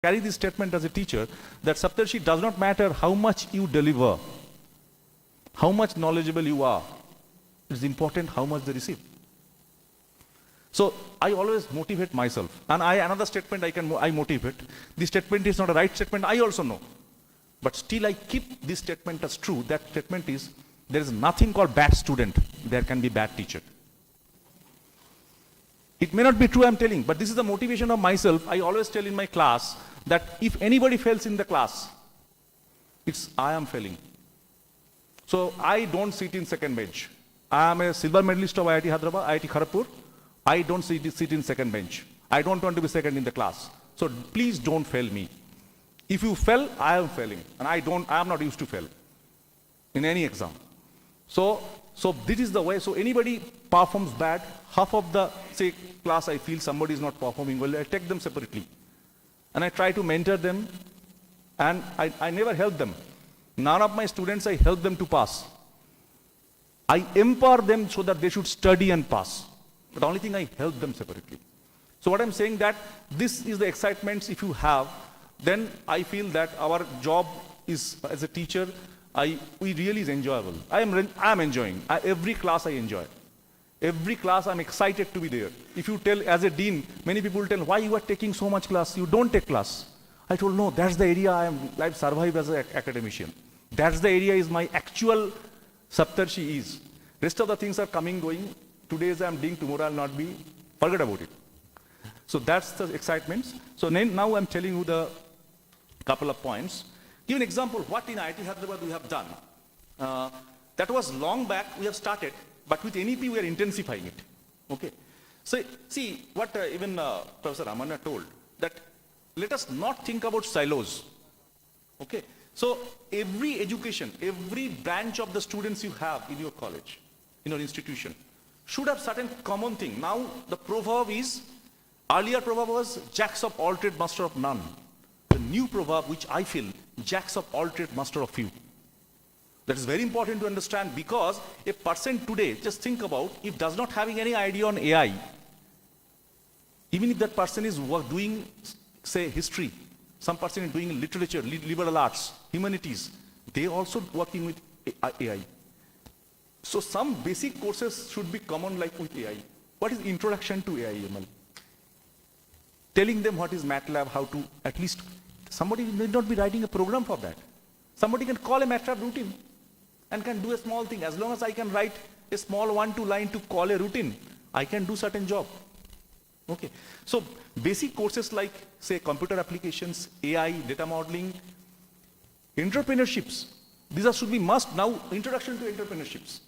carry this statement as a teacher that Saptarshi does not matter how much you deliver, how much knowledgeable you are. It is important how much they receive. So I always motivate myself. And another statement I motivate. This statement is not a right statement, I also know. But still I keep this statement as true. That statement is, there is nothing called bad student. There can be bad teacher. It may not be true, I'm telling, but this is the motivation of myself. I always tell in my class that if anybody fails in the class, it's I am failing. So I don't sit in second bench. I am a silver medalist of IIT Hyderabad, IIT Kharagpur. I don't sit in second bench. I don't want to be second in the class. So please don't fail me. If you fail, I am failing. And I am not used to fail in any exam. So this is the way. So anybody performs bad, half of the class I feel somebody is not performing well, I take them separately. And I try to mentor them, and I never help them. None of my students I help them to pass. I empower them so that they should study and pass. But the only thing I help them separately. So what I'm saying that this is the excitements if you have, then I feel that our job is as a teacher, we really is enjoyable. I am enjoying. Every class I enjoy. Every class I'm excited to be there. If you tell as a dean, many people tell, why you are taking so much class? You don't take class. I told, no, that's the area I've survived as an academician. That's the area is my actual Saptarshi is. Rest of the things are coming, going. Today's I'm doing, tomorrow I'll not be. Forget about it. So that's the excitements. So now I'm telling you the couple of points. Give an example what in IIT Hyderabad we have done. That was long back we have started, but with NEP we are intensifying it. Okay. So see what even Professor Ramana told, that let us not think about silos. Okay. So every education, every branch of the students you have in your college, in your institution, should have certain common thing. Now the proverb is, earlier proverb was jacks of all trade, master of none. The new proverb, which I feel, jacks of all trade, master of few. That is very important to understand, because a person today, just think about, if does not having any idea on AI, even if that person is doing, say, history, some person is doing literature, liberal arts, humanities, they also working with AI. So some basic courses should be common like with AI. What is introduction to AI ML? Telling them what is MATLAB, how to, at least, somebody need not be writing a program for that. Somebody can call a MATLAB routine and can do a small thing. As long as I can write a small 1-2 line to call a routine, I can do certain job. Okay. So basic courses like, say, computer applications, AI, data modeling, entrepreneurships. These should be must now, introduction to entrepreneurships.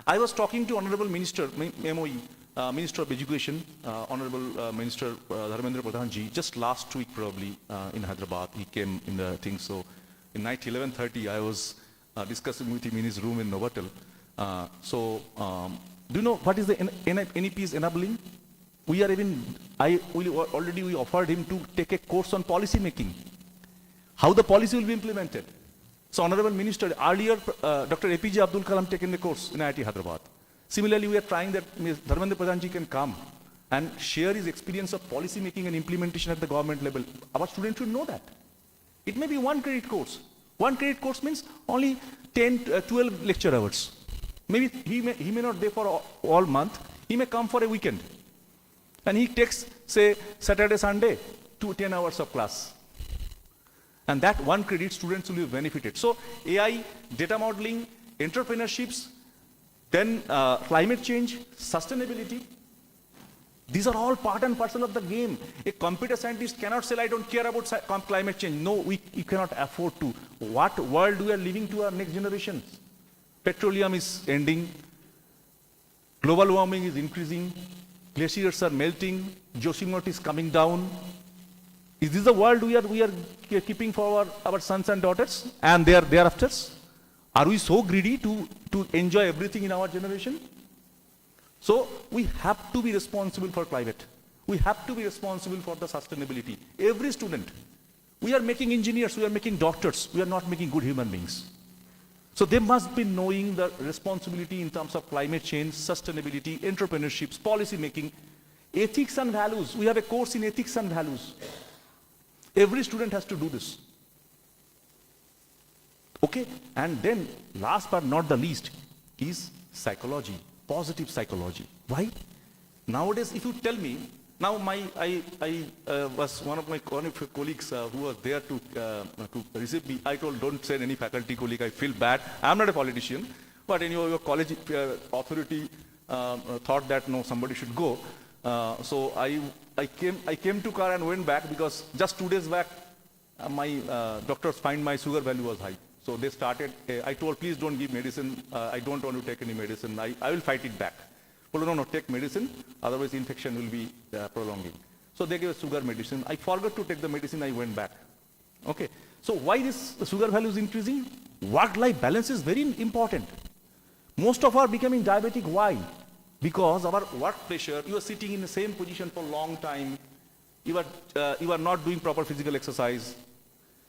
I was talking to Honorable Minister, MOE, Minister of Education, Honorable Minister Dharmendra Pradhanji, just last week probably in Hyderabad. He came in the thing. So in night 11:30, I was discussing with him in his room in Novotel. Do you know what is the NEP is enabling? We offered him to take a course on policy making. How the policy will be implemented. So Honorable Minister, earlier Dr. APJ Abdul Kalam taken the course in IIT Hyderabad. Similarly, we are trying that Dharmendra Pradhanji can come and share his experience of policy making and implementation at the government level. Our students should know that. It may be 1 credit course. 1 credit course means only 10, 12 lecture hours. Maybe he may not be there for all month. He may come for a weekend. And he takes, say, Saturday, Sunday, 10 hours of class. And that 1 credit students will be benefited. So AI, data modeling, entrepreneurships, then climate change, sustainability. These are all part and parcel of the game. A computer scientist cannot say, I don't care about climate change. No, you cannot afford to. What world we are leaving to our next generations? Petroleum is ending. Global warming is increasing. Glaciers are melting. Yosemite is coming down. Is this the world we are keeping for our sons and daughters and thereafters? Are we so greedy to enjoy everything in our generation? So we have to be responsible for climate. We have to be responsible for the sustainability. Every student. We are making engineers, we are making doctors, we are not making good human beings. So they must be knowing the responsibility in terms of climate change, sustainability, entrepreneurships, policy making, ethics and values. We have a course in ethics and values. Every student has to do this. Okay, and then last but not the least is psychology, positive psychology. Why? Nowadays, if you tell me, now I was one of your colleagues who was there to receive me. I told, don't send any faculty colleague, I feel bad. I'm not a politician, but anyway, your college authority thought that no, somebody should go. So I came to car and went back because just 2 days back, my doctors find my sugar value was high. So they started, I told, please don't give medicine. I don't want to take any medicine. I will fight it back. Well, no, take medicine, otherwise infection will be prolonging. So they gave sugar medicine. I forgot to take the medicine, I went back. Okay, so why this sugar value is increasing? Work-life balance is very important. Most of us are becoming diabetic, why? Because our work pressure, you are sitting in the same position for a long time, you are not doing proper physical exercise.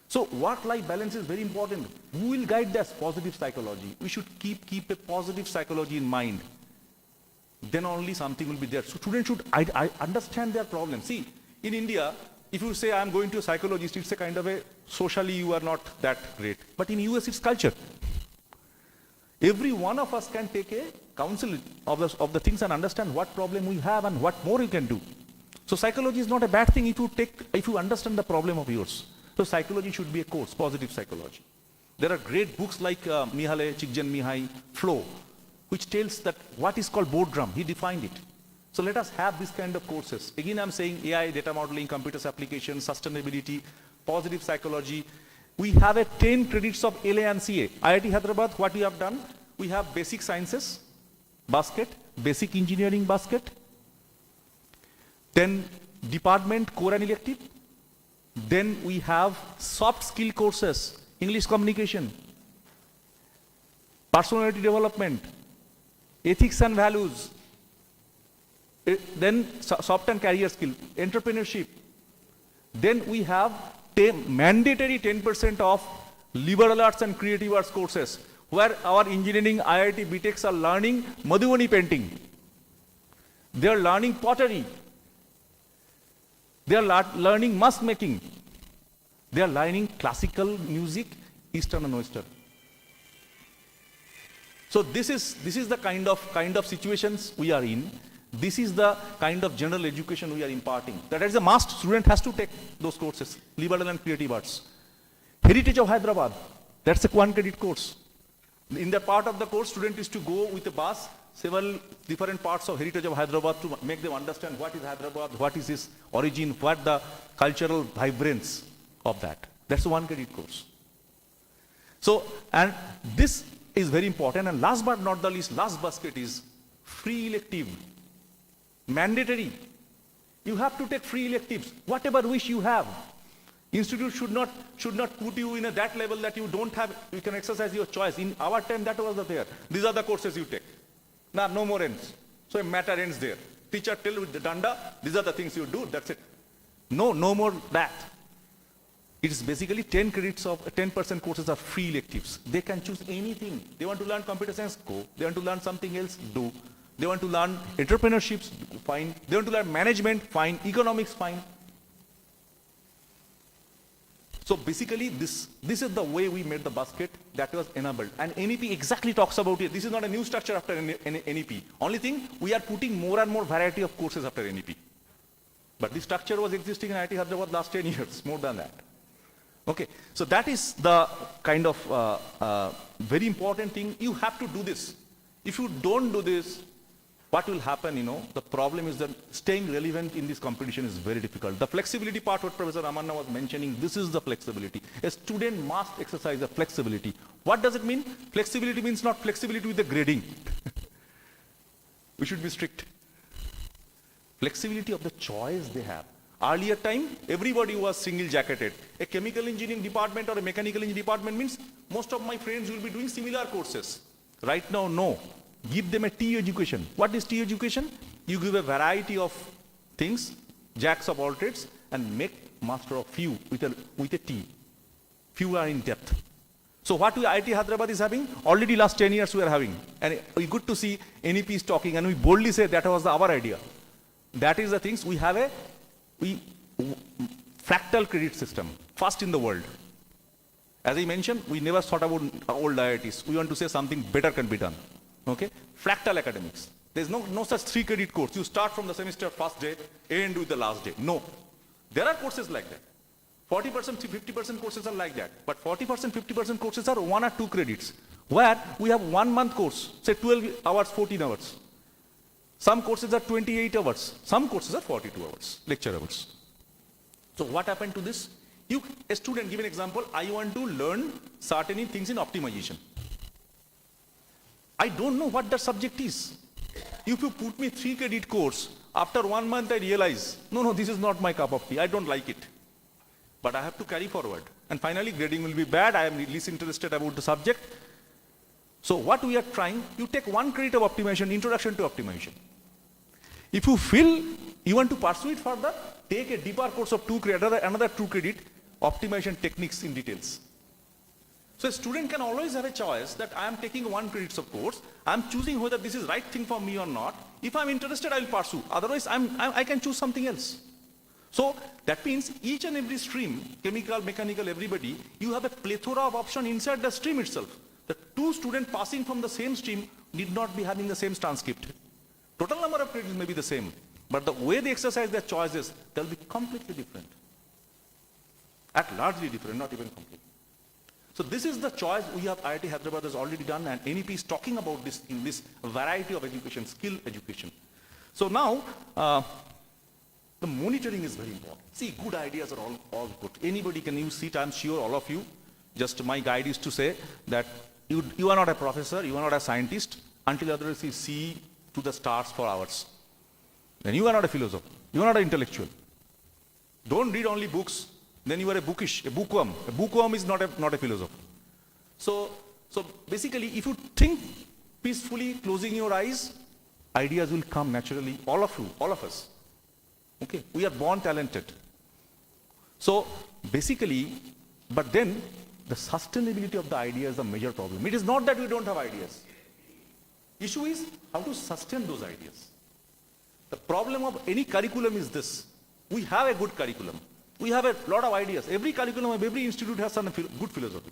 So work-life balance is very important. Who will guide this? Positive psychology. We should keep a positive psychology in mind. Then only something will be there. So students should understand their problem. See, in India, if you say I'm going to a psychologist, it's a kind of a, socially you are not that great. But in US, it's culture. Every one of us can take a counsel of the things and understand what problem we have and what more you can do. So psychology is not a bad thing if you understand the problem of yours. So psychology should be a course, positive psychology. There are great books like Mihaly Csikszentmihalyi, Flow, which tells that what is called boredom. He defined it. So let us have this kind of courses. Again, I'm saying AI, data modeling, computers application, sustainability, positive psychology. We have a 10 credits of LA and CA. IIT Hyderabad, what we have done? We have basic sciences, basket, basic engineering basket, then department, core and elective. Then we have soft skill courses, English communication, personality development, ethics and values, then soft and career skill, entrepreneurship. Then we have mandatory 10% of liberal arts and creative arts courses, where our engineering IIT BTechs are learning Madhubani painting. They are learning pottery. They are learning mask making. They are learning classical music, Eastern and Western. So this is the kind of situations we are in. This is the kind of general education we are imparting. That is a must. Student has to take those courses, liberal and creative arts. Heritage of Hyderabad, that's a 1 credit course. In that part of the course, student is to go with a bus, several different parts of heritage of Hyderabad to make them understand what is Hyderabad, what is its origin, what the cultural vibrance of that. That's a 1 credit course. So, and this is very important. And last but not the least, last basket is free elective. Mandatory. You have to take free electives, whatever wish you have. Institute should not put you in that level that you don't have, you can exercise your choice. In our time, that was there. These are the courses you take. Now, no more ends. So a matter ends there. Teacher tell with the danda, these are the things you do, that's it. No more that. It is basically 10 credits of 10% courses are free electives. They can choose anything. They want to learn computer science, go. They want to learn something else, do. They want to learn entrepreneurships, fine. They want to learn management, fine. Economics, fine. So basically, this is the way we made the basket that was enabled. And NEP exactly talks about it. This is not a new structure after NEP. Only thing, we are putting more and more variety of courses after NEP. But this structure was existing in IIT Hyderabad last 10 years, more than that. Okay, so that is the kind of very important thing. You have to do this. If you don't do this, what will happen, the problem is that staying relevant in this competition is very difficult. The flexibility part, what Professor Amanna was mentioning, this is the flexibility. A student must exercise the flexibility. What does it mean? Flexibility means not flexibility with the grading. We should be strict. Flexibility of the choice they have. Earlier time, everybody was single-jacketed. A chemical engineering department or a mechanical engineering department means most of my friends will be doing similar courses. Right now, no. Give them a T education. What is T education? You give a variety of things, jacks of all trades, and make master of few with a T. Few are in depth. So what IIT Hyderabad is having, already last 10 years we are having. And it's good to see NEP is talking, and we boldly say that was our idea. That is the things we have fractal credit system, first in the world. As I mentioned, we never thought about old IITs. We want to say something better can be done. Okay? Fractal academics. There's no such 3 credit course. You start from the semester first day, end with the last day. No. There are courses like that. 40%, 50% courses are like that. But 40%, 50% courses are 1 or 2 credits. Where we have 1 month course, say 12 hours, 14 hours. Some courses are 28 hours. Some courses are 42 hours, lecture hours. So what happened to this? A student, give an example, I want to learn certain things in optimization. I don't know what that subject is. If you put me 3 credit course, after 1 month I realize, no, this is not my cup of tea, I don't like it. But I have to carry forward. And finally grading will be bad, I am least interested about the subject. So what we are trying, you take 1 credit of optimization, introduction to optimization. If you feel you want to pursue it further, take a deeper course of 2 credit, another 2 credit, optimization techniques in details. So a student can always have a choice that I am taking 1 credit of course, I am choosing whether this is right thing for me or not. If I am interested, I will pursue. Otherwise, I can choose something else. So that means each and every stream, chemical, mechanical, everybody, you have a plethora of options inside the stream itself. The 2 students passing from the same stream need not be having the same transcript. Total number of credits may be the same, but the way they exercise their choices, they'll be completely different. At largely different, not even completely. So this is the choice we have, IIT Hyderabad has already done, and NEP is talking about this in this variety of education, skill education. So now, the monitoring is very important. See, good ideas are all good. Anybody can use it, I'm sure all of you. Just my guide is to say that you are not a professor, you are not a scientist, until others you see to the stars for hours. Then you are not a philosopher, you are not an intellectual. Don't read only books, then you are a bookish, a bookworm. A bookworm is not a philosopher. So basically, if you think peacefully, closing your eyes, ideas will come naturally, all of you, all of us. Okay, we are born talented. So basically, but then the sustainability of the idea is a major problem. It is not that we don't have ideas. Issue is how to sustain those ideas. The problem of any curriculum is this. We have a good curriculum. We have a lot of ideas. Every curriculum of every institute has some good philosophy.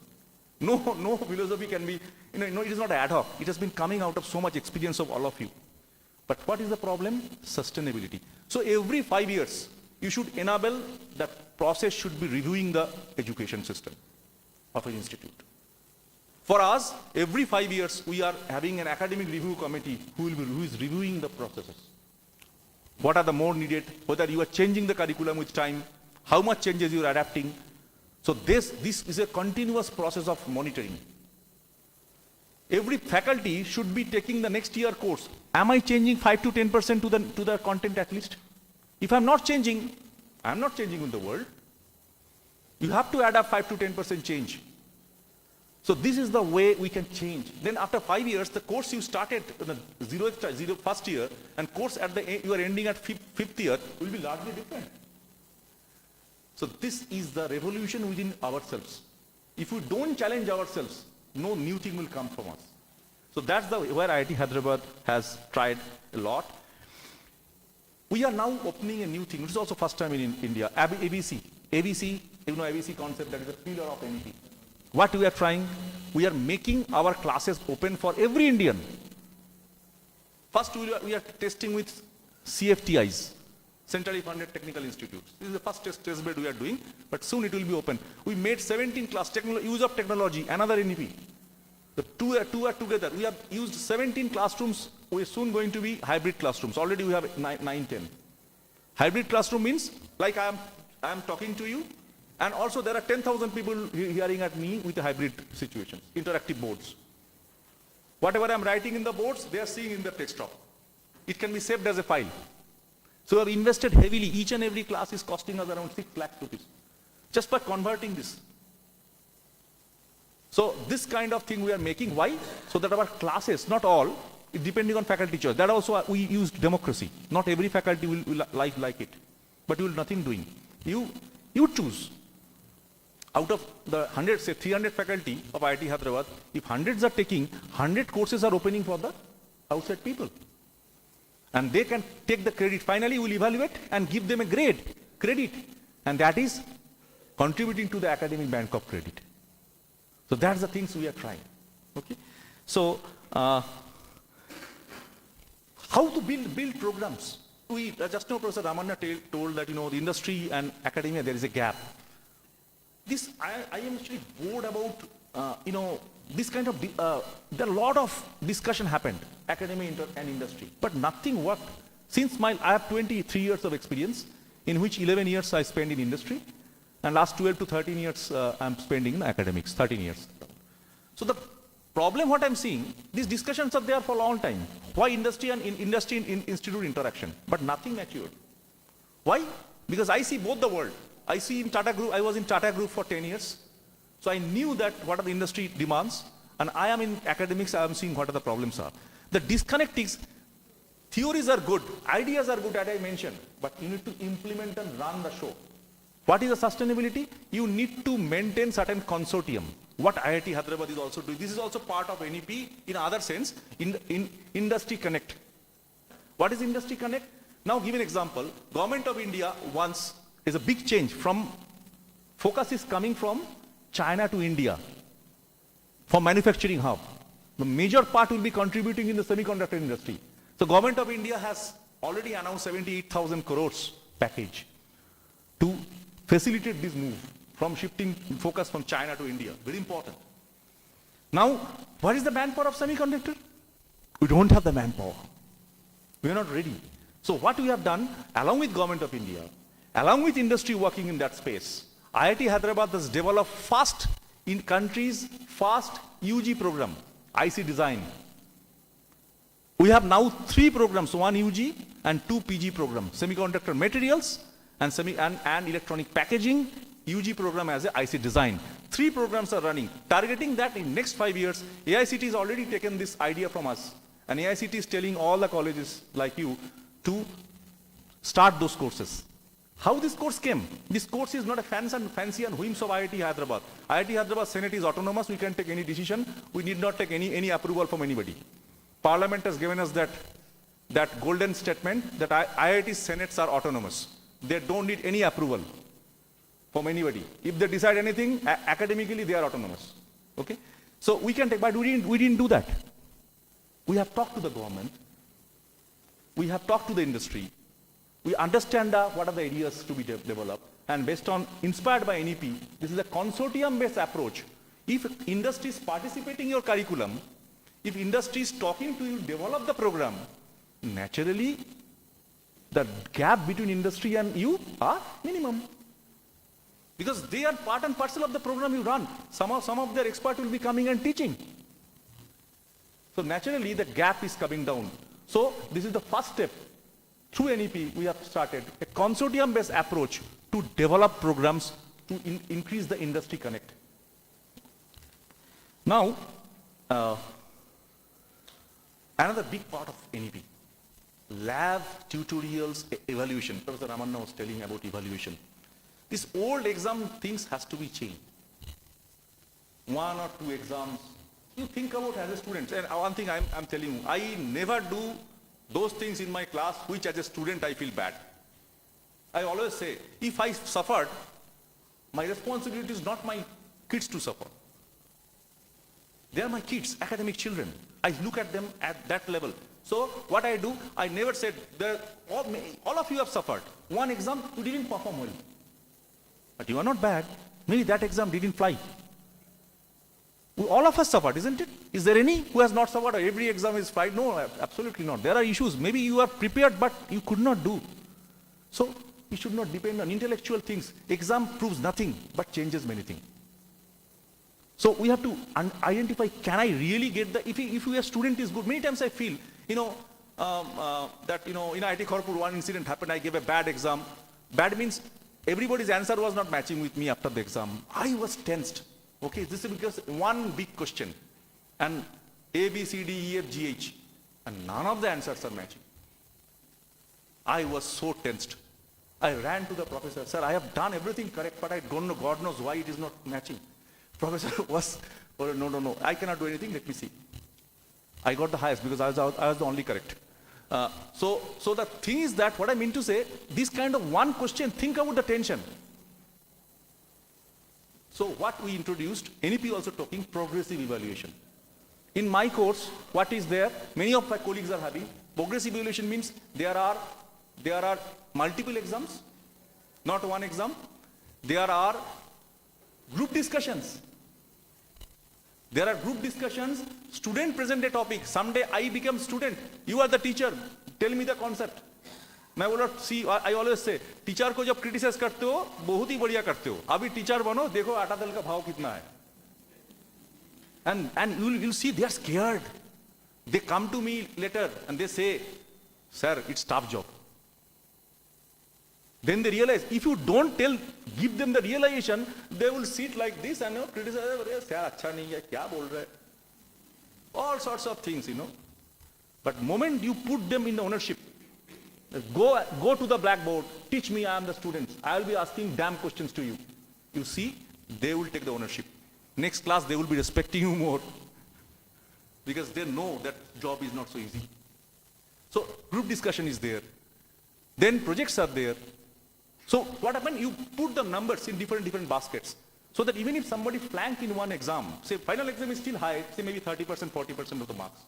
No philosophy can be, it is not ad hoc. It has been coming out of so much experience of all of you. But what is the problem? Sustainability. So every 5 years, you should enable that process should be reviewing the education system of an institute. For us, every 5 years, we are having an academic review committee who is reviewing the processes. What are the more needed? Whether you are changing the curriculum with time, how much changes you are adapting. So this is a continuous process of monitoring. Every faculty should be taking the next year course. Am I changing 5 to 10% to the content at least? If I'm not changing in the world. You have to adapt 5 to 10% change. So this is the way we can change. Then after 5 years, the course you started in the first year and course at the you are ending at fifth year will be largely different. So this is the revolution within ourselves. If we don't challenge ourselves, no new thing will come from us. So that's where IIT Hyderabad has tried a lot. We are now opening a new thing. This is also first time in India. ABC, ABC concept, that is a pillar of NEP. What we are trying, we are making our classes open for every Indian. First, we are testing with CFTIs, Centrally Funded Technical Institutes. This is the first test bed we are doing, but soon it will be open. We made 17 class, use of technology, another NEP. The two are together. We have used 17 classrooms. We are soon going to be hybrid classrooms. Already we have 9, 10. Hybrid classroom means, like I am talking to you, and also there are 10,000 people hearing at me with a hybrid situation, interactive boards. Whatever I am writing in the boards, they are seeing in the desktop. It can be saved as a file. So we have invested heavily. Each and every class is costing us around 6 lakh rupees, just by converting this. So this kind of thing we are making. Why? So that our classes, not all, depending on faculty choice. That also we use democracy. Not every faculty will like it, but you will nothing doing. You choose. Out of the 100, say 300 faculty of IIT Hyderabad, if hundreds are taking, 100 courses are opening for the outside people. And they can take the credit. Finally, we will evaluate and give them a credit. and that is contributing to the academic bank of credit. So that's the things we are trying. Okay. So how to build programs? We just now Professor Ramanna told that the industry and academia there is a gap. This I am actually bored about this kind of there are a lot of discussion happened academia and industry, but nothing worked. Since I have 23 years of experience, in which 11 years I spent in industry, and last 12 to 13 years I'm spending in academics, 13 years. So the problem what I'm seeing, these discussions are there for a long time. Why industry and institute interaction, but nothing matured. Why? Because I see both the world. I see in Tata Group, I was in Tata Group for 10 years. So I knew that what are the industry demands, and I am in academics, I am seeing what are the problems are. The disconnect is, theories are good, ideas are good, as I mentioned, but you need to implement and run the show. What is the sustainability? You need to maintain certain consortium. What IIT Hyderabad is also doing. This is also part of NEP in other sense, in Industry Connect. What is Industry Connect? Now give an example. Government of India wants, is a big change from, focus is coming from China to India for manufacturing hub. The major part will be contributing in the semiconductor industry. So Government of India has already announced 78,000 crores package to facilitate this move from shifting focus from China to India. Very important. Now, what is the manpower of semiconductor? We don't have the manpower. We are not ready. So what we have done, along with Government of India, along with industry working in that space, IIT Hyderabad has developed fast in countries, fast UG program, IC design. We have now 3 programs, 1 UG and 2 PG programs, semiconductor materials and electronic packaging, UG program as a IC design. 3 programs are running, targeting that in next 5 years. AICT has already taken this idea from us, and AICT is telling all the colleges like you to start those courses. How this course came? This course is not a fancy and whims of IIT Hyderabad. IIT Hyderabad Senate is autonomous. We can take any decision. We need not take any approval from anybody. Parliament has given us that golden statement that IIT Senates are autonomous. They don't need any approval from anybody. If they decide anything, academically they are autonomous. Okay? So we can take, but we didn't do that. We have talked to the government. We have talked to the industry. We understand what are the ideas to be developed, and based on, inspired by NEP, this is a consortium-based approach. If industry is participating in your curriculum, if industry is talking to you, develop the program, naturally, the gap between industry and you are minimum. Because they are part and parcel of the program you run. Some of their experts will be coming and teaching. So naturally, the gap is coming down. So this is the first step. Through NEP, we have started a consortium-based approach to develop programs to increase the industry connect. Now, another big part of NEP, lab, tutorials, evaluation. Professor Ramanna was telling about evaluation. This old exam things has to be changed. 1 or 2 exams. You think about as a student, and one thing I'm telling you, I never do those things in my class which as a student I feel bad. I always say, if I suffered, my responsibility is not my kids to suffer. They are my kids, academic children. I look at them at that level. So what I do, I never said, all of you have suffered. 1 exam, you didn't perform well. But you are not bad. Maybe that exam didn't fly. All of us suffered, isn't it? Is there any who has not suffered? Every exam is fried? No, absolutely not. There are issues. Maybe you are prepared, but you could not do. So you should not depend on intellectual things. Exam proves nothing, but changes many things. So we have to identify, can I really get the, if your student is good, many times I feel, that, in IIT Kharagpur, one incident happened, I gave a bad exam. Bad means everybody's answer was not matching with me after the exam. I was tensed. Okay, this is because one big question, and A, B, C, D, E, F, G, H, and none of the answers are matching. I was so tensed. I ran to the professor, sir, I have done everything correct, but I don't know, God knows why it is not matching. Professor was, oh, no, I cannot do anything, let me see. I got the highest because I was the only correct. So the thing is that, what I mean to say, this kind of one question, think about the tension. So what we introduced, NEP also talking progressive evaluation. In my course, what is there? Many of my colleagues are having. Progressive evaluation means there are multiple exams, not one exam. There are group discussions. There are group discussions. Student present a topic. Someday I become student. You are the teacher. Tell me the concept. मैं बोला सी I always say teacher को जब criticise करते हो बहुत ही बढ़िया करते हो अभी टीचर बनो देखो आटा दाल का भाव कितना है and you'll see they are scared. They come to me later and they say, sir, it's tough job. Then they realize if you don't give them the realization, they will sit like this and criticize, sir, अच्छा नहीं है, क्या बोल रहे? All sorts of things, But moment you put them in the ownership, go to the blackboard, teach me, I am the student. I will be asking damn questions to you. You see, they will take the ownership. Next class, they will be respecting you more because they know that job is not so easy. So group discussion is there. Then projects are there. So what happened? You put the numbers in different baskets so that even if somebody flank in one exam, say final exam is still high, say maybe 30%, 40% of the marks.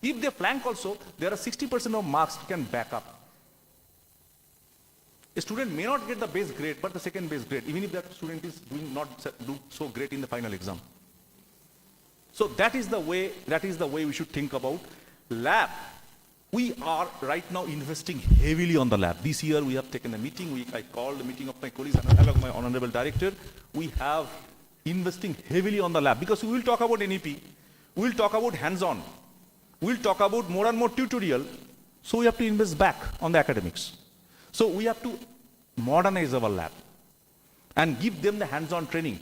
If they flank also, there are 60% of marks can back up. A student may not get the best grade, but the second best grade, even if that student is not do so great in the final exam. So that is the way we should think about lab. We are right now investing heavily on the lab. This year we have taken a meeting. I called the meeting of my colleagues and along my honorable director. We have investing heavily on the lab because we will talk about NEP. We will talk about hands-on. We will talk about more and more tutorial. So we have to invest back on the academics. So we have to modernize our lab and give them the hands-on training.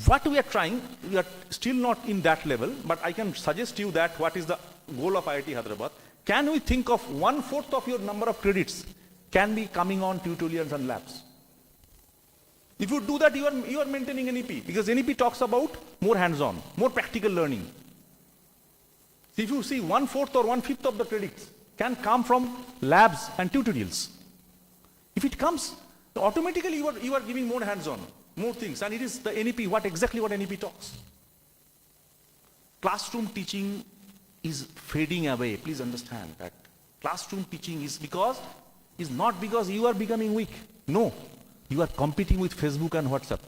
What we are trying, we are still not in that level, but I can suggest you that what is the goal of IIT Hyderabad. Can we think of 1/4 of your number of credits can be coming on tutorials and labs? If you do that, you are maintaining NEP because NEP talks about more hands-on, more practical learning. If you see 1/4 or 1/5 of the credits can come from labs and tutorials. If it comes, automatically you are giving more hands-on, more things, and it is the NEP, exactly what NEP talks. Classroom teaching is fading away. Please understand that. Classroom teaching is not because you are becoming weak. No, you are competing with Facebook and WhatsApp.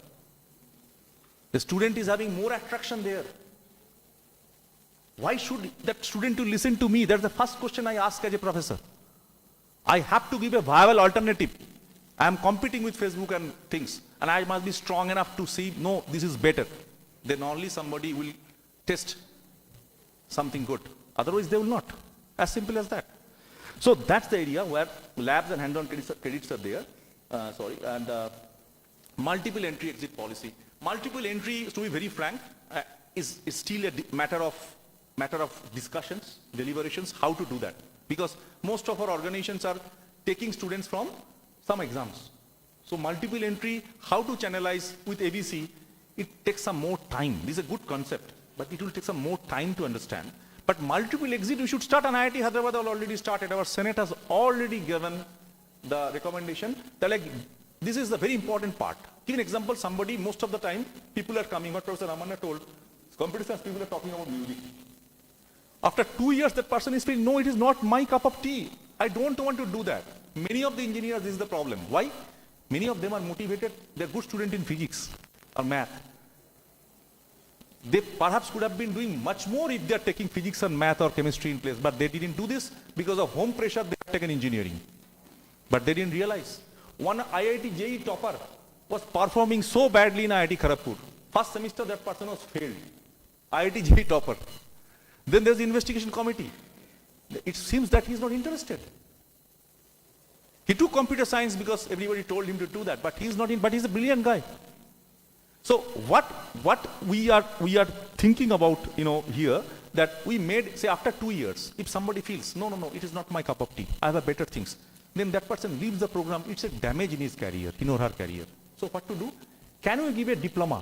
The student is having more attraction there. Why should that student to listen to me? That's the first question I ask as a professor. I have to give a viable alternative. I am competing with Facebook and things, and I must be strong enough to see, no, this is better. Then only somebody will test something good. Otherwise, they will not. As simple as that. So that's the area where labs and hands-on credits are there. And multiple entry exit policy. Multiple entry, to be very frank, is still a matter of discussions, deliberations, how to do that. Because most of our organizations are taking students from some exams. So multiple entry, how to channelize with ABC, it takes some more time. This is a good concept, but it will take some more time to understand. But multiple exit, we should start on IIT Hyderabad already started. Our Senate has already given the recommendation. They're like, this is the very important part. Give an example, somebody, most of the time, people are coming, what Professor Ramanna told, computer science people are talking about music. After 2 years, that person is feeling, no, it is not my cup of tea. I don't want to do that. Many of the engineers, this is the problem. Why? Many of them are motivated. They're good students in physics or math. They perhaps could have been doing much more if they're taking physics and math or chemistry in place. But they didn't do this because of home pressure, they have taken engineering. But they didn't realize. One IIT JEE topper was performing so badly in IIT Kharagpur. First semester, that person was failed. IIT JEE topper. Then there's the investigation committee. It seems that he's not interested. He took computer science because everybody told him to do that, but he's not in, but he's a brilliant guy. So what we are thinking about, here, that we made, say after 2 years, if somebody feels, no, it is not my cup of tea, I have better things, then that person leaves the program, it's a damage in his career, in or her career. So what to do? Can we give a diploma?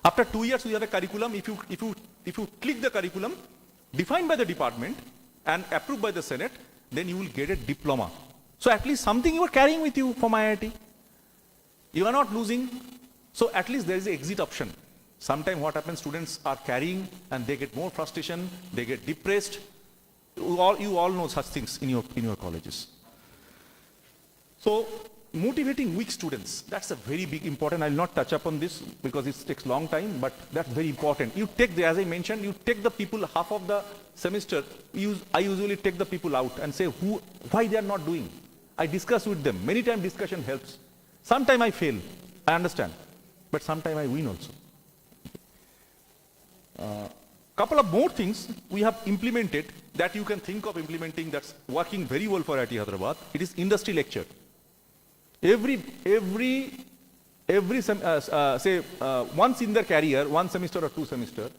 After 2 years, we have a curriculum. If you click the curriculum, defined by the department and approved by the Senate, then you will get a diploma. So at least something you are carrying with you from IIT. You are not losing. So at least there is an exit option. Sometimes what happens, students are carrying and they get more frustration, they get depressed. You all know such things in your colleges. So motivating weak students, that's a very big important. I will not touch upon this because it takes long time, but that's very important. You take as I mentioned, you take the people half of the semester. I usually take the people out and say why they are not doing. I discuss with them. Many times discussion helps. Sometimes I fail, I understand, but sometimes I win also. Couple of more things we have implemented that you can think of implementing that's working very well for IIT Hyderabad. It is industry lecture. Every once in their career, 1 semester or 2 semester,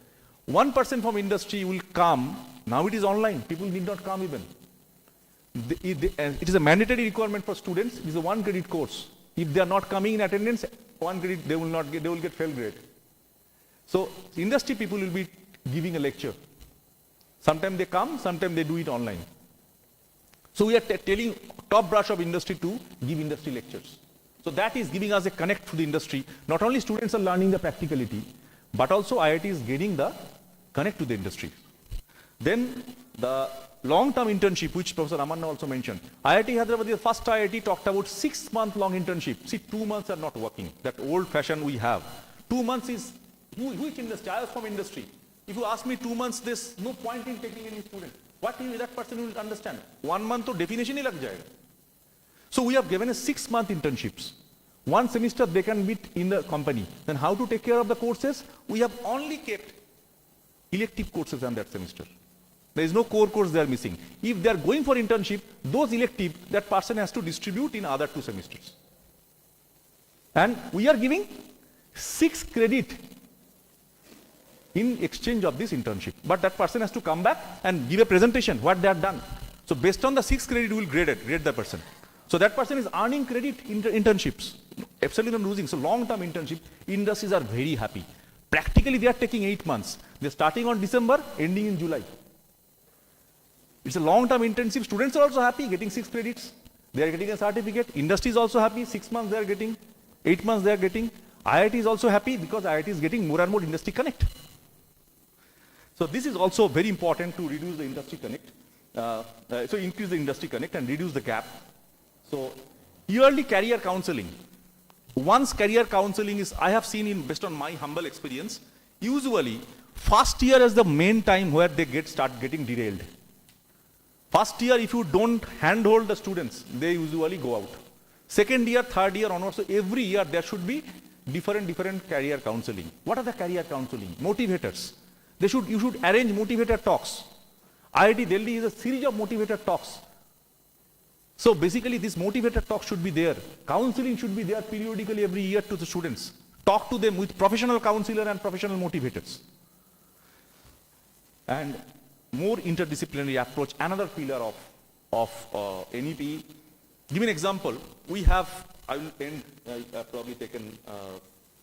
one person from industry will come. Now it is online. People need not come even. It is a mandatory requirement for students. It is a 1 credit course. If they are not coming in attendance, 1 credit they will get fail grade. So industry people will be giving a lecture. Sometimes they come, sometimes they do it online. So we are telling top brush of industry to give industry lectures. So that is giving us a connect to the industry. Not only students are learning the practicality, but also IIT is getting the connect to the industry. Then the long-term internship, which Professor Amanna also mentioned. IIT Hyderabad, the first IIT talked about 6-month-long internship. See, 2 months are not working. That old fashion we have. 2 months is, which industry? I was from industry. If you ask me 2 months, there's no point in taking any student. What will that person will understand? 1 month to definition hi lag jayega. So we have given a 6-month internships. 1 semester they can meet in the company. Then how to take care of the courses? We have only kept elective courses on that semester. There is no core course they are missing. If they are going for internship, those elective, that person has to distribute in other 2 semesters. And we are giving 6 credit in exchange of this internship. But that person has to come back and give a presentation, what they have done. So based on the 6 credit, we will grade the person. So that person is earning credit in internships. Absolutely not losing. So long-term internship, industries are very happy. Practically, they are taking 8 months. They are starting on December, ending in July. It's a long-term internship. Students are also happy, getting 6 credits. They are getting a certificate. Industry is also happy. 6 months they are getting. 8 months they are getting. IIT is also happy because IIT is getting more and more industry connect. So this is also very important to reduce the industry connect. So increase the industry connect and reduce the gap. So yearly career counseling. Once career counseling is, I have seen based on my humble experience, usually first year is the main time where they start getting derailed. First year, if you don't handhold the students, they usually go out. Second year, third year onwards, so every year there should be different career counseling. What are the career counseling? Motivators. You should arrange motivator talks. IIT Delhi is a series of motivator talks. So basically this motivator talk should be there. Counseling should be there periodically every year to the students. Talk to them with professional counselor and professional motivators. And more interdisciplinary approach, another pillar of NEP. Give an example. We have, I will end, I've probably taken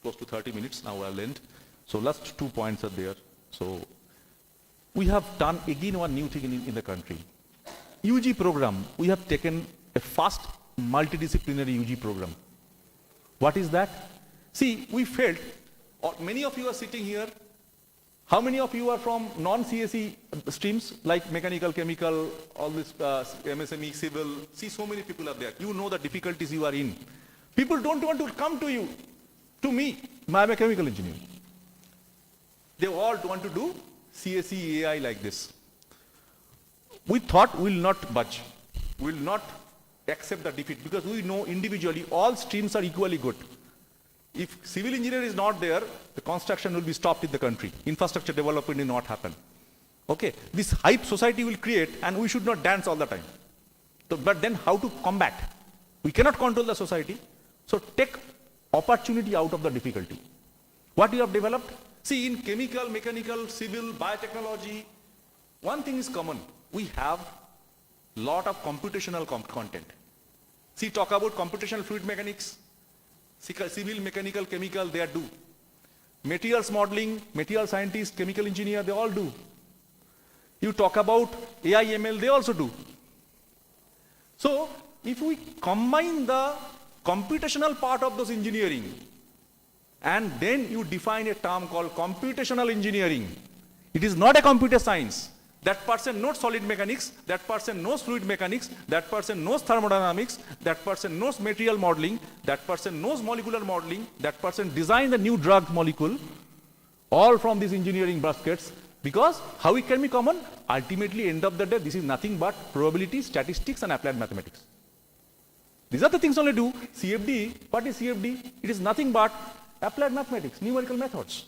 close to 30 minutes, now I'll end. So last 2 points are there. So we have done again one new thing in the country. UG program, we have taken a fast multidisciplinary UG program. What is that? See, we felt, or many of you are sitting here, how many of you are from non-CSE streams like mechanical, chemical, all this MSME, civil? See, so many people are there. You know the difficulties you are in. People don't want to come to you, to me. I'm a chemical engineer. They all want to do CSE, AI like this. We thought we will not budge. We will not accept the defeat because we know individually all streams are equally good. If civil engineer is not there, the construction will be stopped in the country. Infrastructure development will not happen. Okay, this hype society will create and we should not dance all the time. So, but then how to combat? We cannot control the society. So take opportunity out of the difficulty. What you have developed? See, in chemical, mechanical, civil, biotechnology, one thing is common. We have lot of computational content. See, talk about computational fluid mechanics, civil, mechanical, chemical, they do. Materials modeling, material scientists, chemical engineer, they all do. You talk about AI, ML, they also do. So, if we combine the computational part of those engineering And then you define a term called computational engineering. It is not a computer science. That person knows solid mechanics, that person knows fluid mechanics, that person knows thermodynamics, that person knows material modeling, that person knows molecular modeling, that person designed the new drug molecule, all from these engineering baskets. Because how it can be common? Ultimately, end of the day, this is nothing but probability, statistics, and applied mathematics. These are the things only do. CFD, what is CFD? It is nothing but applied mathematics, numerical methods.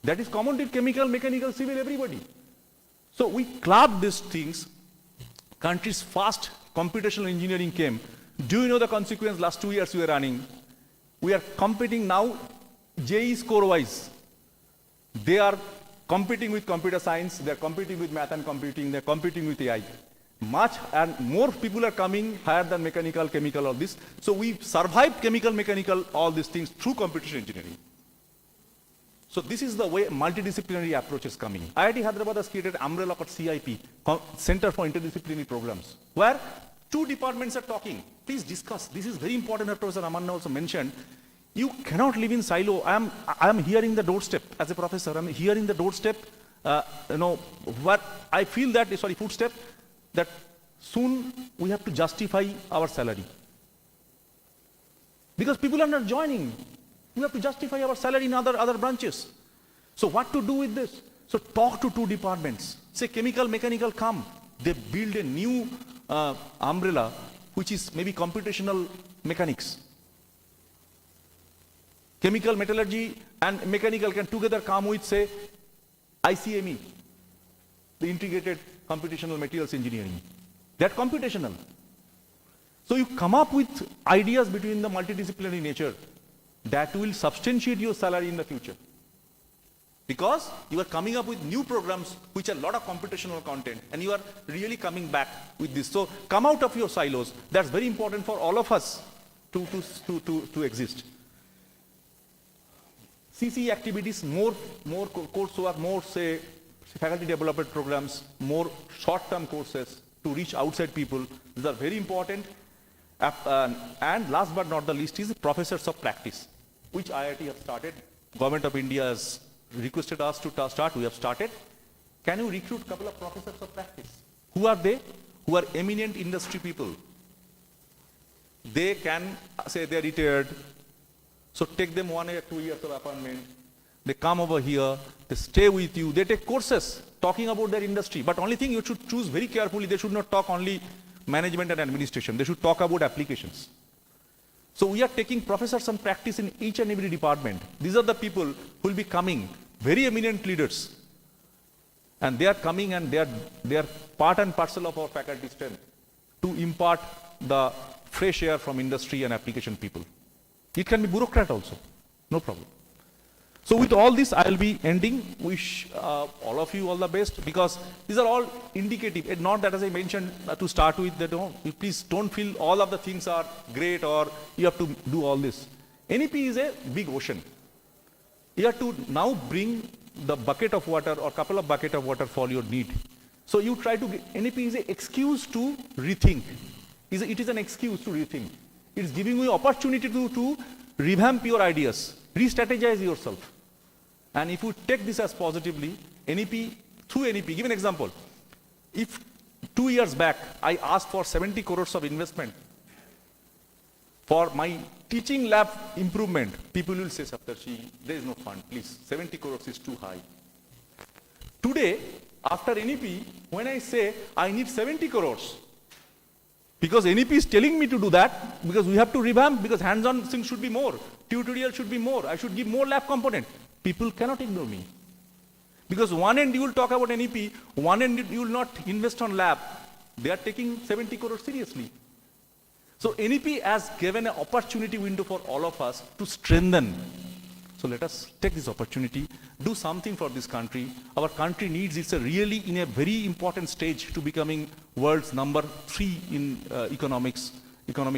That is common to chemical, mechanical, civil, everybody. So we clubbed these things. Countries fast computational engineering came. Do you know the consequence? Last 2 years we were running. We are competing now JEE score wise. They are competing with computer science, they are competing with math and computing, they are competing with AI. Much and more people are coming higher than mechanical, chemical, all this. So we survived chemical, mechanical, all these things through computational engineering. So this is the way multidisciplinary approach is coming. IIT Hyderabad has created an umbrella called CIP, Center for Interdisciplinary Programs, where 2 departments are talking. Please discuss. This is very important, as Professor Amanna also mentioned. You cannot live in silo. I am here in the doorstep as a professor. I am here in the doorstep, where I feel that, footstep, that soon we have to justify our salary. Because people are not joining. We have to justify our salary in other branches. So what to do with this? So talk to 2 departments. Say chemical, mechanical, come. They build a new umbrella, which is maybe computational mechanics. Chemical, metallurgy, and mechanical can together come with, say, ICME, the Integrated Computational Materials Engineering. That computational. So you come up with ideas between the multidisciplinary nature that will substantiate your salary in the future. Because you are coming up with new programs which are a lot of computational content, and you are really coming back with this. So come out of your silos. That's very important for all of us to exist. CCE activities, more coursework, more, say, faculty development programs, more short-term courses to reach outside people. These are very important. And last but not the least is professors of practice, which IIT has started. Government of India has requested us to start. We have started. Can you recruit a couple of professors of practice? Who are they? Who are eminent industry people. They can say they are retired. So take them 1 year, 2 years of appointment. They come over here, they stay with you, they take courses talking about their industry. But only thing you should choose very carefully, they should not talk only management and administration. They should talk about applications. So we are taking professors of practice in each and every department. These are the people who will be coming, very eminent leaders. And they are coming and they are part and parcel of our faculty strength to impart the fresh air from industry and application people. It can be bureaucrat also, no problem. So with all this, I will be ending. Wish all of you all the best, because these are all indicative. And not that, as I mentioned to start with, that please don't feel all of the things are great or you have to do all this. NEP is a big ocean. You have to now bring the bucket of water or couple of bucket of water for your need. So you try to NEP is an excuse to rethink. It is an excuse to rethink. It is giving you opportunity to revamp your ideas, re-strategize yourself. And if you take this as positively, NEP, through NEP, give an example. If 2 years back, I asked for 70 crores of investment for my teaching lab improvement, people will say, Saptarshi, there is no fund, please, 70 crores is too high. Today, after NEP, when I say I need 70 crores, because NEP is telling me to do that, because we have to revamp, because hands-on things should be more, tutorial should be more, I should give more lab component. People cannot ignore me. Because one end you will talk about NEP, one end you will not invest on lab. They are taking 70 crores seriously. So NEP has given an opportunity window for all of us to strengthen. So let us take this opportunity, do something for this country. Our country needs, it's really in a very important stage to becoming world's number 3 in economic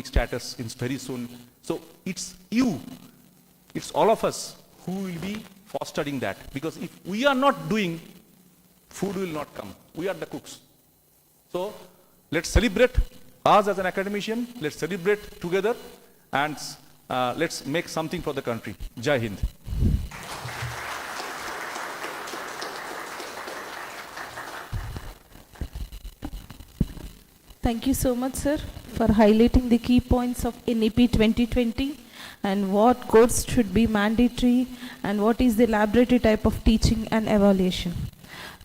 status very soon. So it's you, it's all of us who will be fostering that. Because if we are not doing, food will not come. We are the cooks. So let's celebrate us as an academician. Let's celebrate together and let's make something for the country. Jai Hind. Thank you so much, sir, for highlighting the key points of NEP 2020 and what course should be mandatory and what is the laboratory type of teaching and evaluation.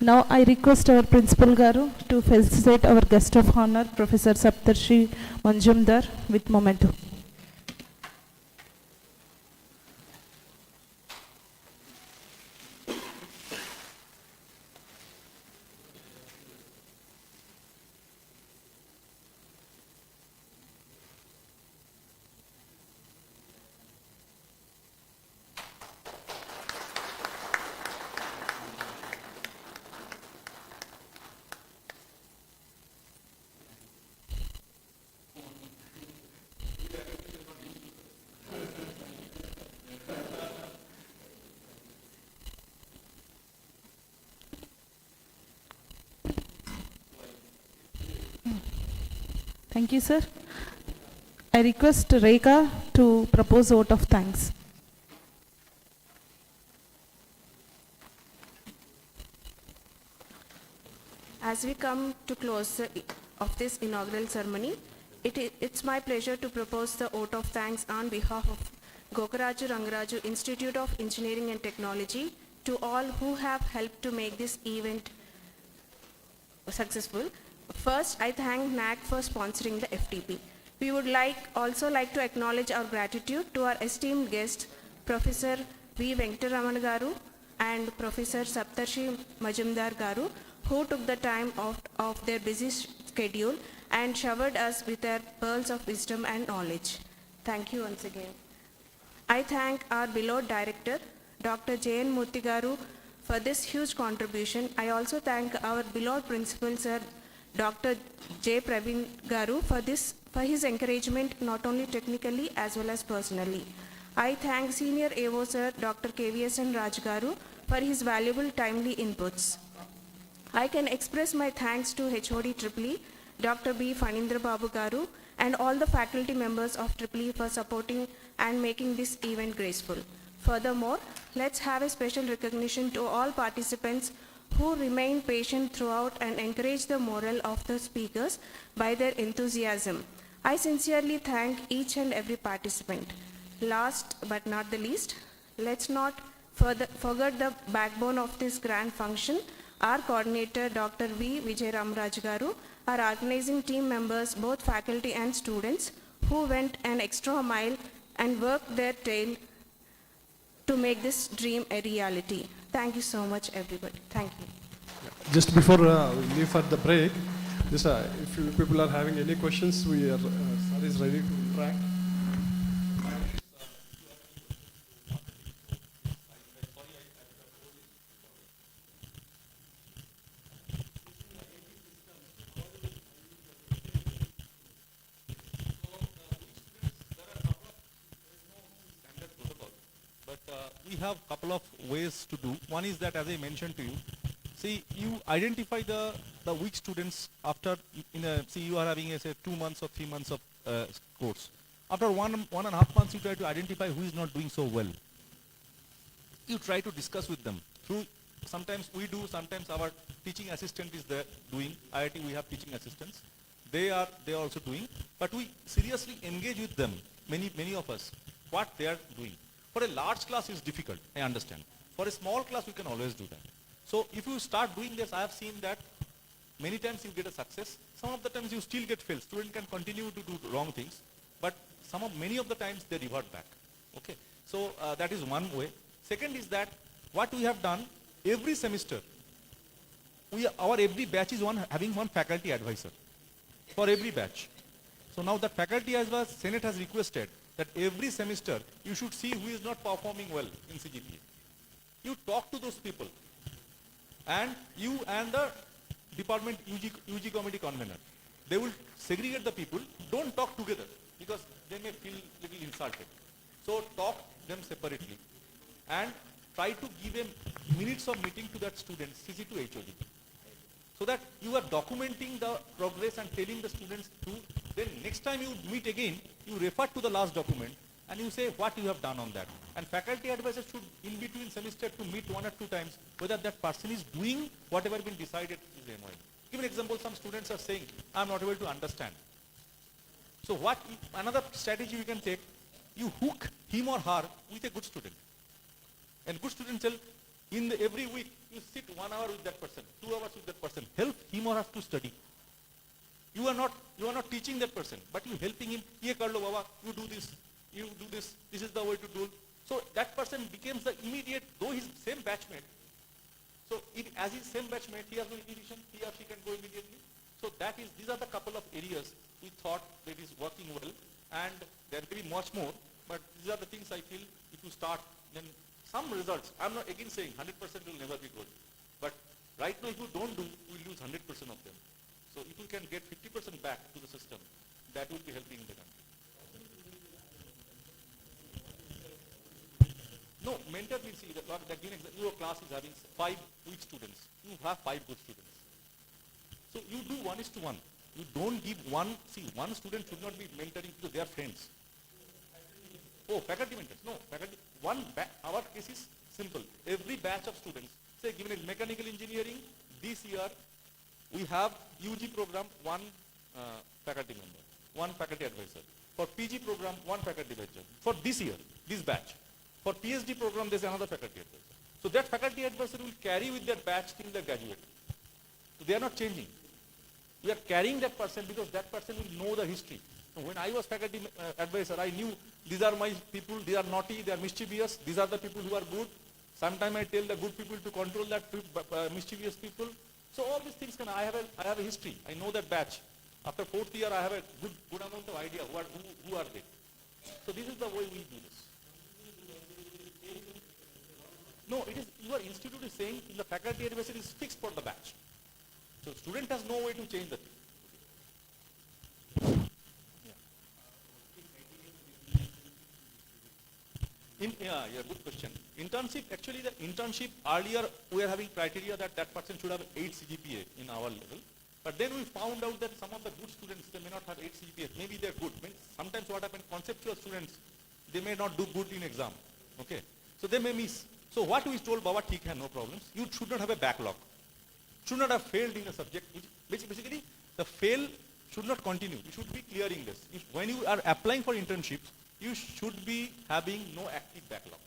Now I request our Principal Garu to facilitate our guest of honor, Professor Saptarshi Manjumdar, with memento. Thank you, sir. I request Rekha to propose vote of thanks. As we come to close of this inaugural ceremony, it's my pleasure to propose the vote of thanks on behalf of Gokaraju Rangaraju Institute of Engineering and Technology to all who have helped to make this event successful. First, I thank NAC for sponsoring the FTP. We would also like to acknowledge our gratitude to our esteemed guests, Professor V. Venkataraman Garu and Professor Saptarshi Majumdar Garu, who took the time of their busy schedule and showered us with their pearls of wisdom and knowledge. Thank you once again. I thank our beloved director, Dr. J.N. Murthy Garu, for this huge contribution. I also thank our beloved principal, Sir Dr. J. Praveen Garu, for his encouragement not only technically as well as personally. I thank Senior AO Sir Dr. KVSN Raj Garu for his valuable timely inputs. I can express my thanks to HOD EEE, Dr. B. Fanindra Babu Garu, and all the faculty members of EEE for supporting and making this event graceful. Furthermore, let's have a special recognition to all participants who remain patient throughout and encourage the morale of the speakers by their enthusiasm. I sincerely thank each and every participant. Last but not the least, let's not forget the backbone of this grand function, our coordinator, Dr. V. Vijay Ramaraj Garu, our organizing team members, both faculty and students, who went an extra mile and worked their tail to make this dream a reality. Thank you so much, everybody. Thank you. Just before we leave for the break, just, if you people are having any questions, we are sir is ready to interact. We have a couple of ways to do. One is that, as I mentioned to you, see, you identify the weak students after, see, you are having, say, 2 months or 3 months of course. After one and a half months, you try to identify who is not doing so well. You try to discuss with them. Sometimes we do, sometimes our teaching assistant is there doing. IIT, we have teaching assistants. They are also doing. But we seriously engage with them, many of us, what they are doing. For a large class, it's difficult, I understand. For a small class, we can always do that. So if you start doing this, I have seen that many times you get a success. Some of the times you still get failed. Student can continue to do wrong things, but many of the times they revert back. Okay, so that is one way. Second is that what we have done every semester, our every batch is having one faculty advisor for every batch. So now that faculty as well as Senate has requested that every semester you should see who is not performing well in CGPA. You talk to those people, and you and the department UG committee convener, they will segregate the people. Don't talk together because they may feel little insulted. So talk them separately and try to give a minutes of meeting to that student, CC to HOD, so that you are documenting the progress and telling the students to, then next time you meet again, you refer to the last document and you say what you have done on that. And faculty advisor should, in between semester, to meet 1 or 2 times whether that person is doing whatever been decided is MOE. Give an example, some students are saying, I'm not able to understand. So what, another strategy you can take, you hook him or her with a good student. And good student tell, every week, you sit 1 hour with that person, 2 hours with that person, help him or her to study. You are not teaching that person, but you helping him, ye kar lo baba, you do this, this is the way to do it. So that person becomes the immediate, though he's same batchmate. So as his same batchmate, he has no inhibition, he or she can go immediately. So these are the couple of areas we thought that is working well, and there may be much more, but these are the things I feel if you start, then some results, I'm not again saying 100% will never be good, but right now if you don't do, you will lose 100% of them. So if you can get 50% back to the system, that will be helping the country. No, mentor means your class is having 5 weak students. You have 5 good students. So you do 1:1. You don't give one student should not be mentoring because they are friends. Oh, faculty mentors. No, faculty. Our case is simple. Every batch of students, say given in mechanical engineering, this year we have UG program, 1 faculty member, 1 faculty advisor. For PG program, 1 faculty advisor. For this year, this batch. For PhD program, there's another faculty advisor. So that faculty advisor will carry with that batch till they graduate. So they are not changing. We are carrying that person because that person will know the history. So when I was faculty advisor, I knew these are my people, they are naughty, they are mischievous, these are the people who are good. Sometimes I tell the good people to control that mischievous people. So all these things, I have a history. I know that batch. After 4th year, I have a good amount of idea who are they. So this is the way we do this. No, it is your institute is saying the faculty advisor is fixed for the batch. So student has no way to change the thing. Yeah, good question. Internship, actually the internship, earlier we were having criteria that person should have 8 CGPA in our level. But then we found out that some of the good students, they may not have 8 CGPA. Maybe they're good. Sometimes what happens, conceptual students, they may not do good in exam. Okay. So they may miss. So what we told, Baba, theek hai, no problems. You should not have a backlog. Should not have failed in a subject. Basically, the fail should not continue. You should be clearing this. When you are applying for internships, you should be having no active backlog.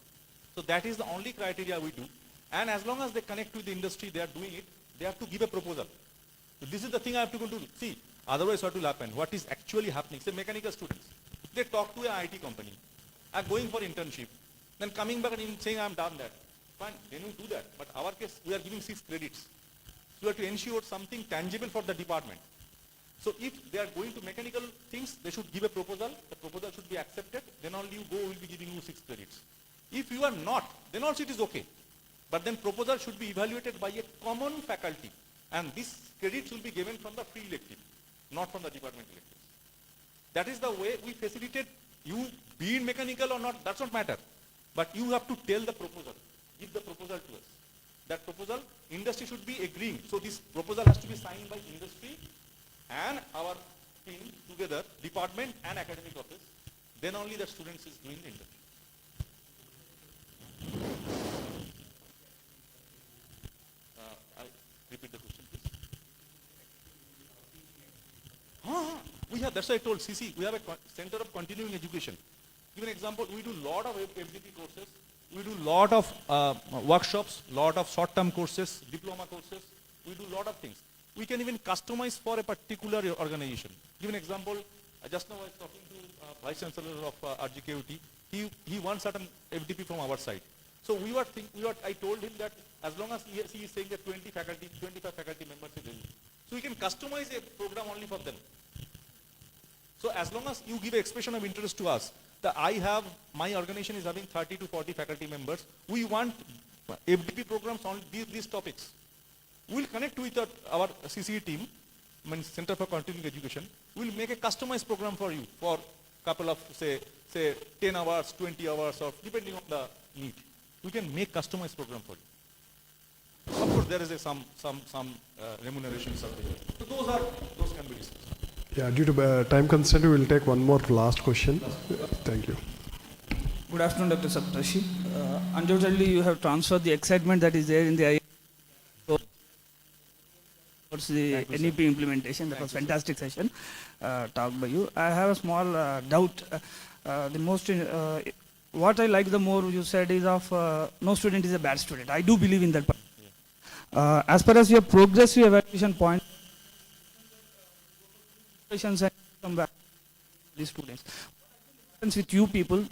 So that is the only criteria we do. And as long as they connect with the industry, they are doing it, they have to give a proposal. So this is the thing I have to go to see. Otherwise, what will happen? What is actually happening? Say mechanical students, they talk to an IT company, are going for internship, then coming back and saying, I'm done that. Fine, then you do that. But our case, we are giving 6 credits. You have to ensure something tangible for the department. So if they are going to mechanical things, they should give a proposal. The proposal should be accepted. Then only you go, will be giving you 6 credits. If you are not, then also it is okay. But then proposal should be evaluated by a common faculty. And this credits will be given from the free elective, not from the department electives. That is the way we facilitate you be in mechanical or not, that's not matter. But you have to tell the proposal, give the proposal to us. That proposal, industry should be agreeing. So this proposal has to be signed by industry and our team together, department and academic office. Then only the students is doing the industry. Repeat the question, please. We have, that's why I told CC, we have a Center of Continuing Education. Give an example, we do lot of FDP courses, we do lot of workshops, lot of short-term courses, diploma courses, we do lot of things. We can even customize for a particular organization. Give an example, just now I was talking to Vice Chancellor of RGKUT, he wants certain FDP from our side. So I told him that as long as he is saying that 25 faculty members is ready. So we can customize a program only for them. So as long as you give an expression of interest to us, my organization is having 30 to 40 faculty members. We want FDP programs on these topics. We will connect with our CCE team, Center for Continuing Education. We will make a customized program for you for couple of say 10 hours, 20 hours, or depending on the need. We can make customized program for you. Of course, there is some remuneration. So those can be discussed. Yeah, due to time constraint, we will take one more last question. Thank you. Good afternoon, Dr. Saptashi. Undoubtedly, you have transferred the excitement that is there in the towards the NEP implementation. That was fantastic session talked by you. I have a small doubt. What I like the more you said is of no student is a bad student. I do believe in that. As far as your progressive evaluation point, and come back to the students. What happens with you people?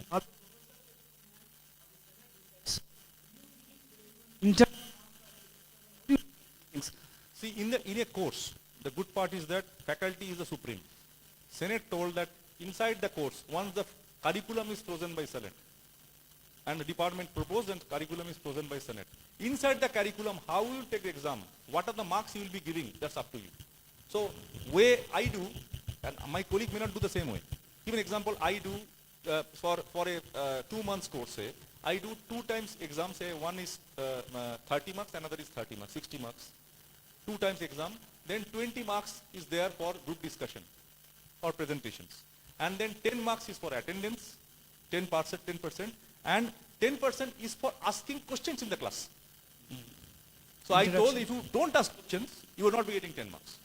See, in a course, the good part is that faculty is the supreme. Senate told that inside the course, once the curriculum is chosen by Senate, and the department proposed and curriculum is chosen by Senate. Inside the curriculum, how you take the exam, what are the marks you will be giving, that's up to you. So, way I do, and my colleague may not do the same way. Give an example, I do for a 2 months course, say, I do 2 times exam, say one is 30 marks, another is 30 marks, 60 marks. 2 times exam, then 20 marks is there for group discussion or presentations. And then 10 marks is for attendance, 10%, and 10% is for asking questions in the class. So I told if you don't ask questions, you will not be getting 10 marks.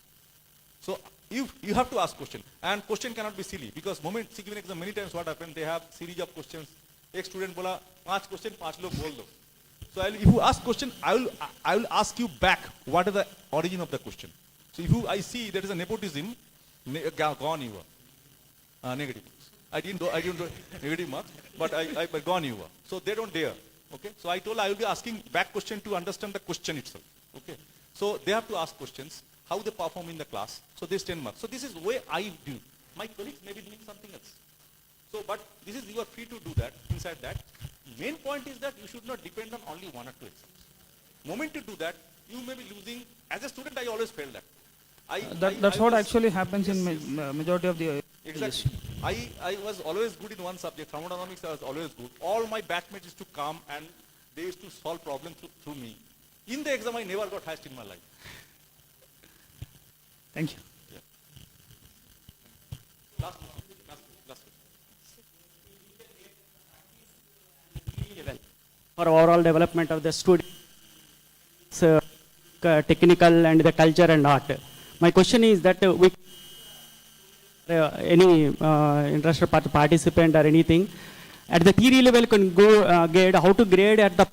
So you have to ask question, and question cannot be silly, because moment, see, given exam, many times what happened, they have series of questions. Ek student bola, 5 question, 5 log bol do. So if you ask question, I will ask you back what is the origin of the question. So if I see there is a nepotism, gone you are. Negative. I didn't do negative marks, but I gone you are. So they don't dare. Okay. So I told I will be asking back question to understand the question itself. Okay. So they have to ask questions, how they perform in the class. So this 10 marks. So this is the way I do. My colleagues may be doing something else. So, but this is, you are free to do that, inside that. Main point is that you should not depend on only 1 or 2 exams. Moment you do that, you may be losing. As a student, I always felt that. That's what actually happens in majority of the Exactly. I was always good in one subject. Thermodynamics I was always good. All my batchmates used to come and they used to solve problems through me. In the exam, I never got highest in my life. Thank you. Yeah. Last. For overall development of the students, technical and the culture and art. My question is that any interested participant or anything at the theory level can go get how to grade at the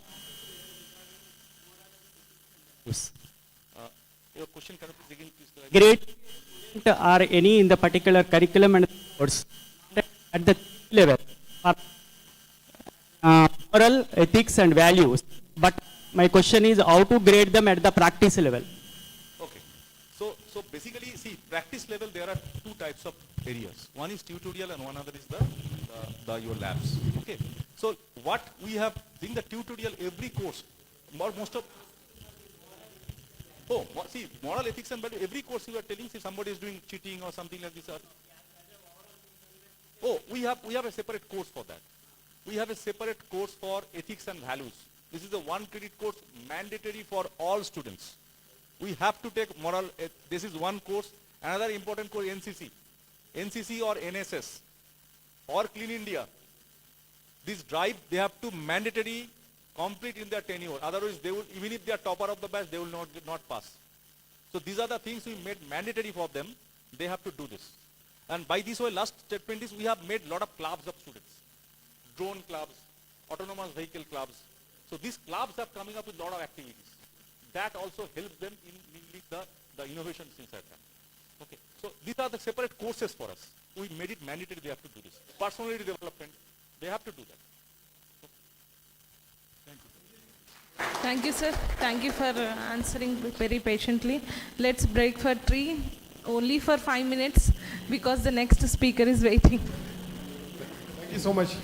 Your question cannot be begin, please. grade or any in the particular curriculum and course at the theory level. Moral, ethics and values, but my question is how to grade them at the practice level. Okay. So basically, see, practice level, there are 2 types of areas. One is tutorial and one other is your labs. Okay. So what we have in the tutorial, every course, most of, see, moral, ethics and value, every course you are telling, see, somebody is doing cheating or something like this. We have a separate course for that. We have a separate course for ethics and values. This is a 1 credit course mandatory for all students. We have to take moral, this is one course. Another important course, NCC or NSS or Clean India. This drive, they have to mandatory complete in their tenure. Otherwise, they will, even if they are topper of the batch, they will not pass. So these are the things we made mandatory for them. They have to do this. And by this way, last 20 we have made a lot of clubs of students. Drone clubs, autonomous vehicle clubs. So these clubs are coming up with a lot of activities. That also helps them in the innovations inside them. Okay. So these are the separate courses for us. We made it mandatory, they have to do this. Personality development, they have to do that. Thank you, sir. Thank you for answering very patiently. Let's break for 3, only for 5 minutes, because the next speaker is waiting. Thank you so much.